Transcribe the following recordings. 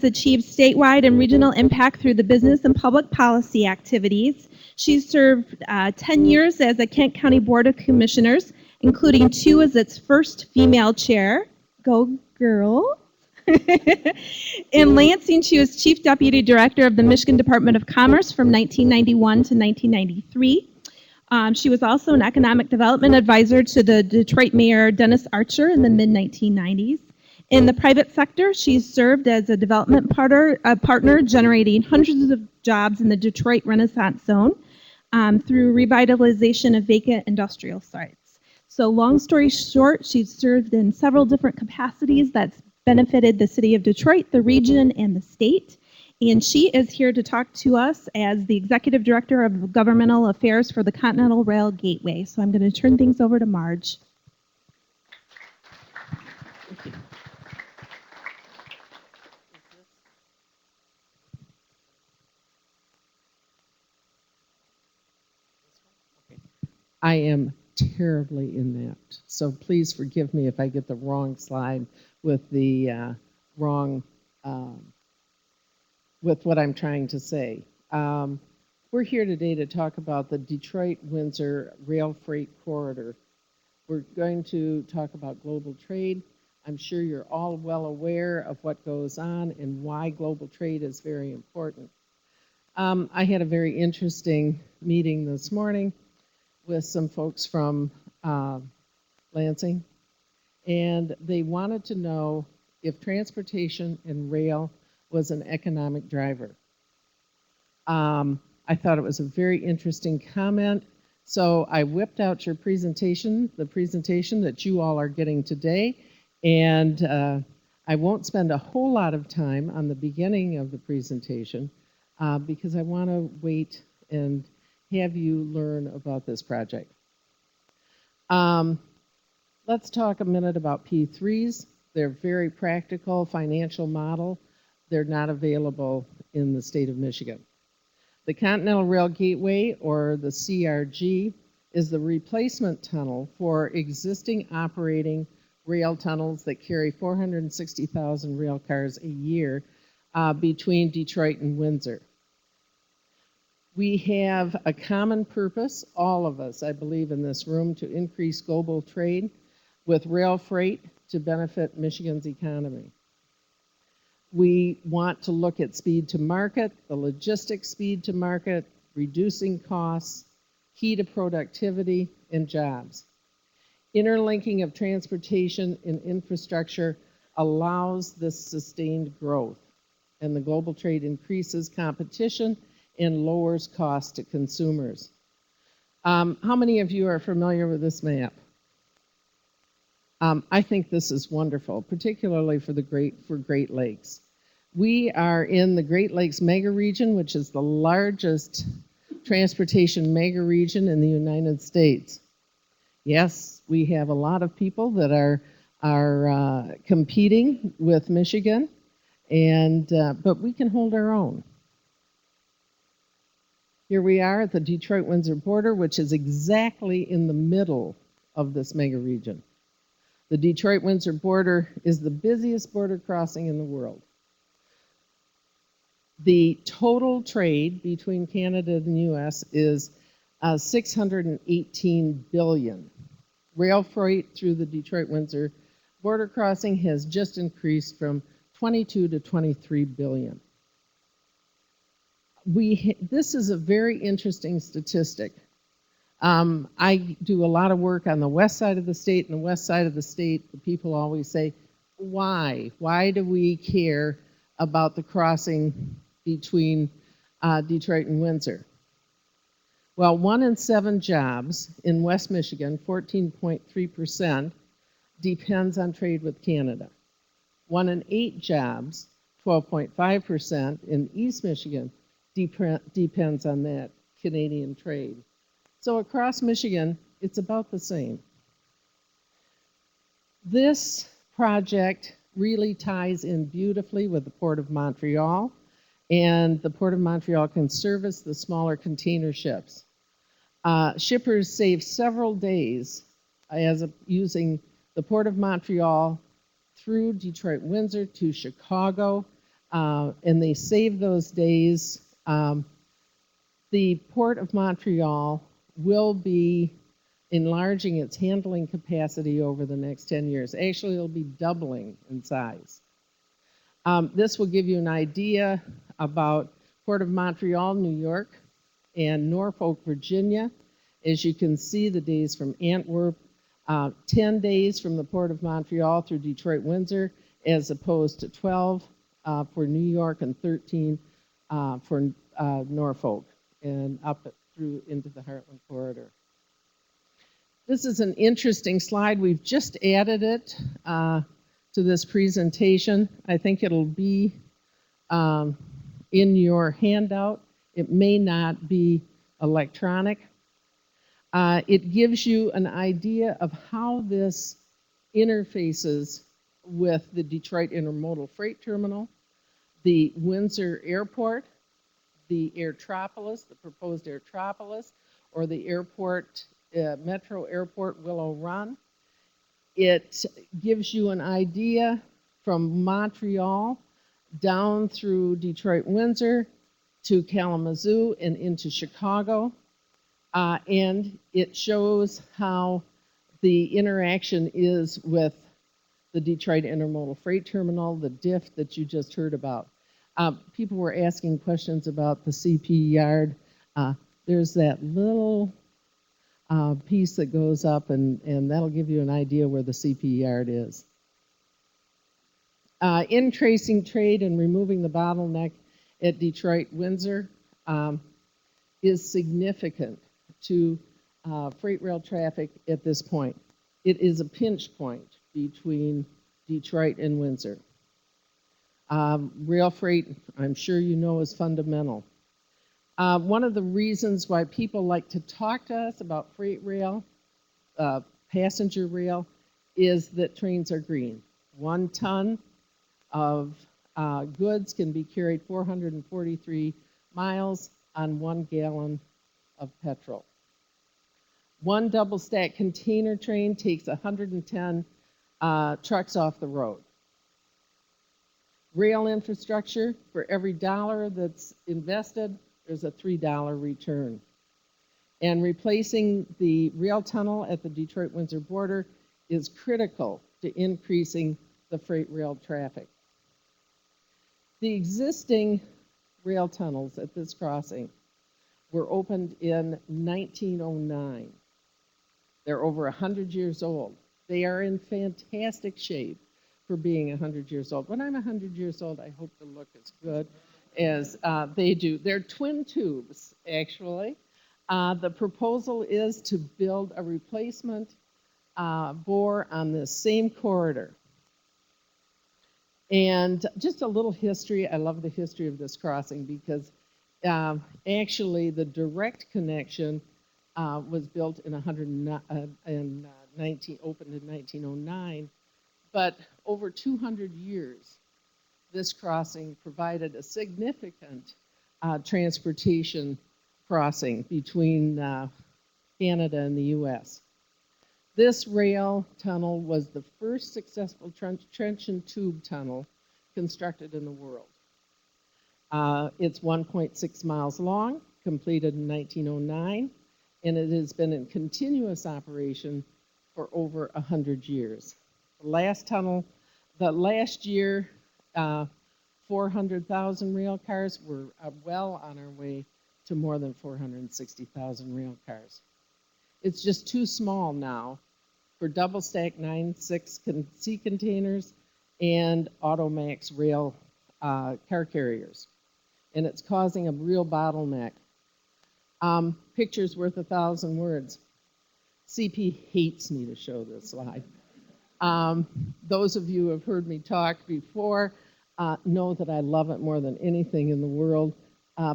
achieved statewide and regional impact through the business and public policy activities. She served 10 years as a Kent County Board of Commissioners, including 2 as its first female chair. Go girl! In Lansing, she was Chief Deputy Director of the Michigan Department of Commerce from 1991 to 1993. She was also an Economic Development Advisor to the Detroit Mayor Dennis Archer in the mid-1990s. In the private sector, she served as a development partner generating hundreds of jobs in the Detroit Renaissance Zone through revitalization of vacant industrial sites. So long story short, she's served in several different capacities that's benefited the city of Detroit, the region, and the state. And she is here to talk to us as the Executive Director of Governmental Affairs for the Continental Rail Gateway. So I'm going to turn things over to Marge. Thank you. I am terribly inept, so please forgive me if I get the wrong slide with the wrong, with what I'm trying to say. We're here today to talk about the Detroit-Windsor Rail Freight Corridor. We're going to talk about global trade. I'm sure you're all well aware of what goes on and why global trade is very important. I had a very interesting meeting this morning with some folks from Lansing, and they wanted to know if transportation and rail was an economic driver. I thought it was a very interesting comment, so I whipped out your presentation, the presentation that you all are getting today, and I won't spend a whole lot of time on the beginning of the presentation because I want to wait and have you learn about this project. Let's talk a minute about P3s. They're very practical financial model. They're not available in the state of Michigan. The Continental Rail Gateway, or the CRG, is the replacement tunnel for existing operating rail tunnels that carry 460,000 rail cars a year between Detroit and Windsor. We have a common purpose, all of us, I believe, in this room, to increase global trade with rail freight to benefit Michigan's economy. We want to look at speed to market, the logistics speed to market, reducing costs, key to productivity and jobs. Interlinking of transportation and infrastructure allows this sustained growth, and the global trade increases competition and lowers cost to consumers. How many of you are familiar with this map? I think this is wonderful, particularly for Great Lakes. We are in the Great Lakes mega region, which is the largest transportation mega region in the United States. Yes, we have a lot of people that are competing with Michigan, and but we can hold our own. Here we are at the Detroit-Windsor border, which is exactly in the middle of this mega region. The Detroit-Windsor border is the busiest border crossing in the world. The total trade between Canada and the U.S. is $618 billion. Rail freight through the Detroit-Windsor border crossing has just increased from 22 to 23 billion. This is a very interesting statistic. I do a lot of work on the west side of the state, and the west side of the state, the people always say, why? Why do we care about the crossing between Detroit and Windsor? Well, 1 in 7 jobs in West Michigan, 14.3%, depends on trade with Canada. 1 in 8 jobs, 12.5%, in East Michigan depends on that Canadian trade. So across Michigan, it's about the same. This project really ties in beautifully with the Port of Montreal, and the Port of Montreal can service the smaller container ships. Shippers save several days using the Port of Montreal through Detroit-Windsor to Chicago, and they save those days. The Port of Montreal will be enlarging its handling capacity over the next 10 years. Actually, it'll be doubling in size. This will give you an idea about Port of Montreal, New York, and Norfolk, Virginia. As you can see, the days from Antwerp, 10 days from the Port of Montreal through Detroit-Windsor, as opposed to 12 for New York and 13 for Norfolk, and up through into the Heartland Corridor. This is an interesting slide. We've just added it to this presentation. I think it'll be in your handout. It may not be electronic. It gives you an idea of how this interfaces with the Detroit Intermodal Freight Terminal, the Windsor Airport, the Airtropolis, the proposed Airtropolis, or the airport, Metro Airport Willow Run. It gives you an idea from Montreal down through Detroit-Windsor to Kalamazoo and into Chicago. And it shows how the interaction is with the Detroit Intermodal Freight Terminal, the DIF that you just heard about. People were asking questions about the CP yard. There's that little piece that goes up, and that'll give you an idea where the CP yard is. In tracing trade and removing the bottleneck at Detroit-Windsor is significant to freight rail traffic at this point. It is a pinch point between Detroit and Windsor. Rail freight, I'm sure you know, is fundamental. One of the reasons why people like to talk to us about freight rail, passenger rail, is that trains are green. 1 ton of goods can be carried 443 miles on 1 gallon of petrol. 1 double stack container train takes 110 trucks off the road. Rail infrastructure, for every dollar that's invested, there's a $3 return. And replacing the rail tunnel at the Detroit-Windsor border is critical to increasing the freight rail traffic. The existing rail tunnels at this crossing were opened in 1909. They're over 100 years old. They are in fantastic shape for being 100 years old. When I'm 100 years old, I hope to look as good as they do. They're twin tubes, actually. The proposal is to build a replacement bore on this same corridor. And just a little history. I love the history of this crossing because actually the direct connection was built in opened in 1909. But over 200 years, this crossing provided a significant transportation crossing between Canada and the U.S. This rail tunnel was the first successful trench and tube tunnel constructed in the world. It's 1.6 miles long, completed in 1909, and it has been in continuous operation for over 100 years. The last tunnel, the last year, 400,000 rail cars. We're well on our way to more than 460,000 rail cars. It's just too small now for double stack 9/6 sea containers and Automax rail car carriers. And it's causing a real bottleneck. Picture's worth 1,000 words. CP hates me to show this slide. Those of you who have heard me talk before know that I love it more than anything in the world.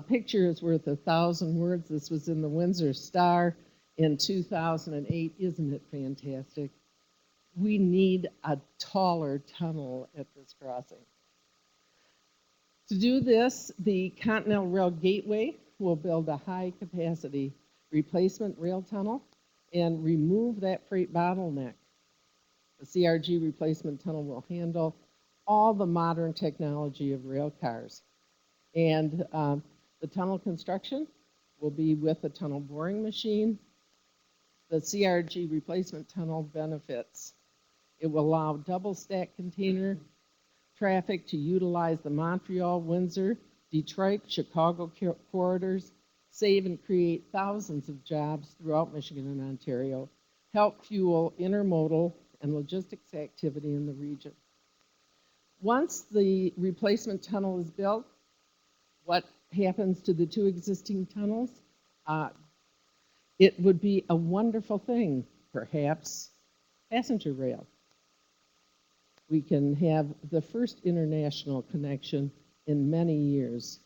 Picture is worth 1,000 words. This was in the Windsor Star in 2008. Isn't it fantastic? We need a taller tunnel at this crossing. To do this, the Continental Rail Gateway will build a high-capacity replacement rail tunnel and remove that freight bottleneck. The CRG replacement tunnel will handle all the modern technology of rail cars. And the tunnel construction will be with a tunnel boring machine. The CRG replacement tunnel benefits. It will allow double stack container traffic to utilize the Montreal, Windsor, Detroit, Chicago corridors, save and create thousands of jobs throughout Michigan and Ontario, help fuel intermodal and logistics activity in the region. Once the replacement tunnel is built, what happens to the two existing tunnels? It would be a wonderful thing, perhaps passenger rail. We can have the first international connection in many years.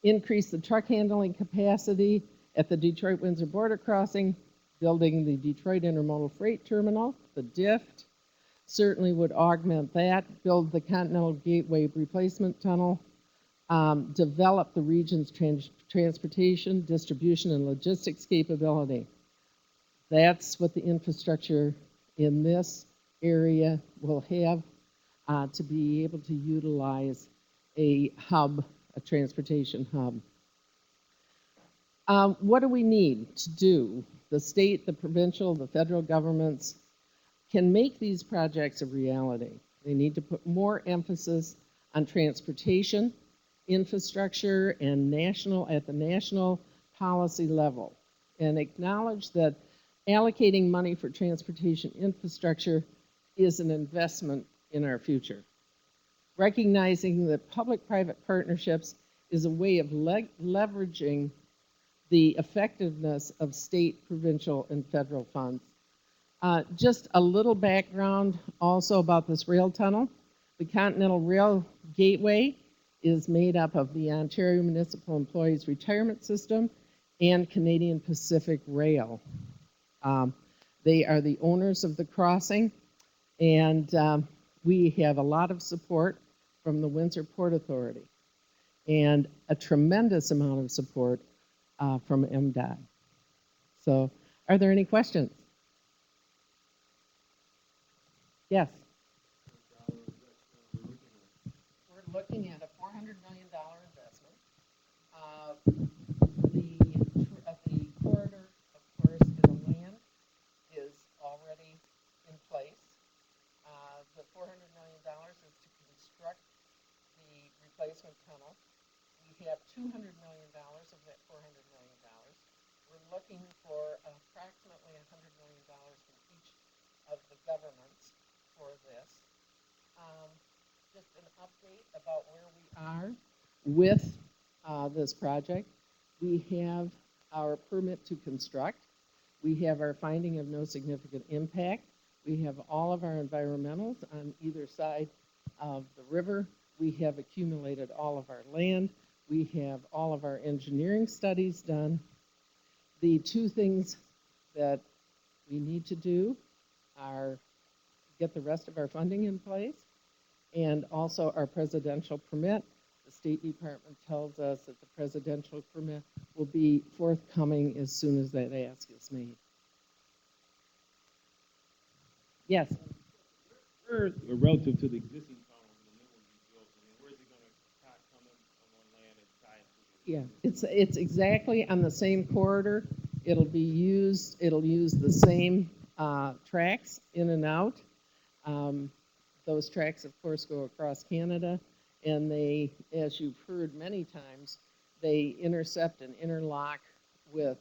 Increase the truck handling capacity at the Detroit-Windsor border crossing, building the Detroit Intermodal Freight Terminal, the DIFT, certainly would augment that, build the Continental Gateway Replacement Tunnel, develop the region's transportation, distribution, and logistics capability. That's what the infrastructure in this area will have to be able to utilize a hub, a transportation hub. What do we need to do? The state, the provincial, the federal governments can make these projects a reality. They need to put more emphasis on transportation, infrastructure, and at the national policy level, and acknowledge that allocating money for transportation infrastructure is an investment in our future. Recognizing that public-private partnerships is a way of leveraging the effectiveness of state, provincial, and federal funds. Just a little background also about this rail tunnel. The Continental Rail Gateway is made up of the Ontario Municipal Employees Retirement System and Canadian Pacific Rail. They are the owners of the crossing, and we have a lot of support from the Windsor Port Authority and a tremendous amount of support from MDOT. So, are there any questions? Yes. We're looking at a $400 million investment. The corridor, of course, in the land is already in place. The $400 million is to construct the replacement tunnel. We have $200 million of that $400 million. We're looking for approximately $100 million from each of the governments for this. Just an update about where we are with this project. We have our permit to construct. We have our finding of no significant impact. We have all of our environmentals on either side of the river. We have accumulated all of our land. We have all of our engineering studies done. The two things that we need to do are get the rest of our funding in place and also our presidential permit. The State Department tells us that the presidential permit will be forthcoming as soon as that ask is made. Yes? Where, relative to the existing tunnel, when the new one be built, I mean, where is it going to come in on one land and tie it to the Yeah, it's exactly on the same corridor. It'll use the same tracks in and out. Those tracks, of course, go across Canada, and they, as you've heard many times, they intercept and interlock with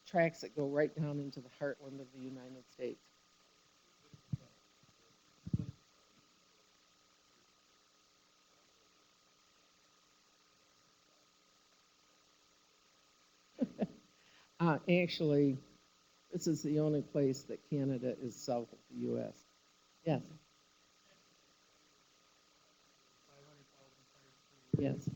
tracks that go right down into the heartland of the United States. Actually, this is the only place that Canada is south of the U.S. Yes. Yes.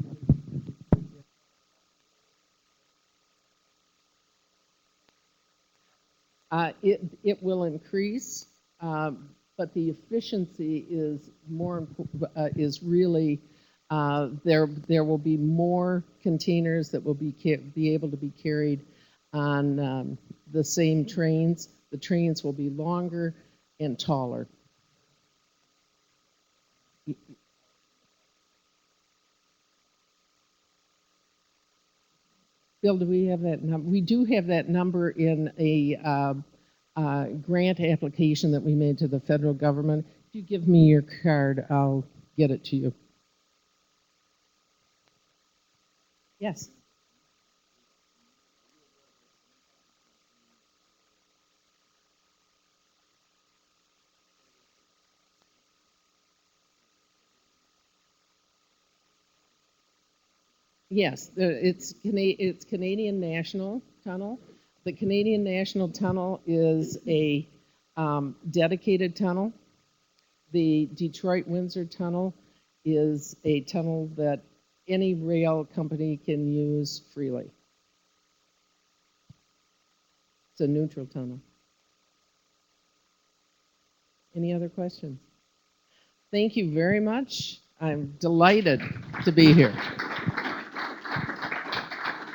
It will increase, but the efficiency is more is really there will be more containers that will be able to be carried on the same trains. The trains will be longer and taller. Bill, do we have that number? We do have that number in a grant application that we made to the federal government. If you give me your card, I'll get it to you. Yes. Yes, it's Canadian National Tunnel. The Canadian National Tunnel is a dedicated tunnel. The Detroit-Windsor Tunnel is a tunnel that any rail company can use freely. It's a neutral tunnel. Any other questions? Thank you very much. I'm delighted to be here.